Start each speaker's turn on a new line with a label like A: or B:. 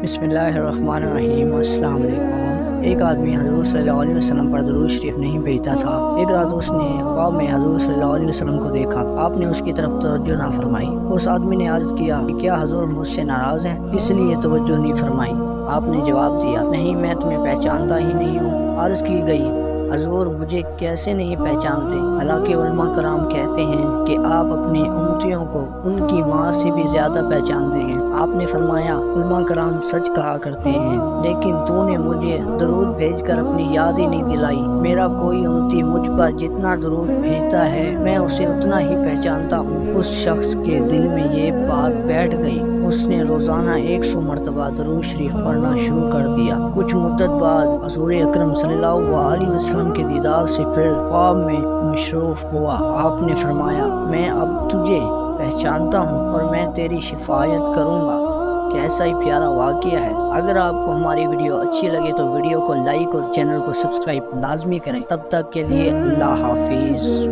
A: बिस्मिल्लाहिर्रहमानिर्रहीम। अस्सलाम वालेकुम। एक आदमी हज़रत सल्लल्लाहु अलैहि वसल्लम पर दरूद शरीफ नहीं भेजता था। एक रात उसने ख्वाब में हज़रत सल्लल्लाहु अलैहि वसल्लम को देखा। आपने उसकी तरफ तवज्जो ना फरमाई। उस आदमी ने अर्ज़ किया कि क्या हज़ूर मुझसे नाराज़ हैं, इसलिए तवज्जो नहीं फरमाई। आपने जवाब दिया, नहीं, मैं तुम्हें पहचानता ही नहीं हूँ। अर्ज़ की गई, हज़ूर मुझे कैसे नहीं पहचानते? हालांकि उलमा कराम कहते हैं कि आप अपने उम्मतियों को उनकी माँ से भी ज़्यादा पहचानते हैं। आपने फरमाया, उलमा कराम सच कहा करते हैं, लेकिन तूने मुझे दरूद भेजकर अपनी याद ही नहीं दिलाई। मेरा कोई उम्मती मुझ पर जितना दरूद भेजता है, मैं उसे उतना ही पहचानता हूँ। उस शख्स के दिल में ये बात बैठ गई। उसने रोज़ाना 100 मरतबा दरूद शरीफ पढ़ना शुरू कर दिया। कुछ मुद्दत बाद हज़ूर अकरम सल्लल्लाहु अलैहि वसल्लम के दीदार से फिर ख्वाब में मशरूफ हुआ। आपने फरमाया, मैं अब तुझे पहचानता हूँ और मैं तेरी शिफायत करूँगा। कैसा ही प्यारा वाक़या है। अगर आपको हमारी वीडियो अच्छी लगे तो वीडियो को लाइक और चैनल को सब्सक्राइब लाजमी करें। तब तक के लिए अल्लाह हाफिज़।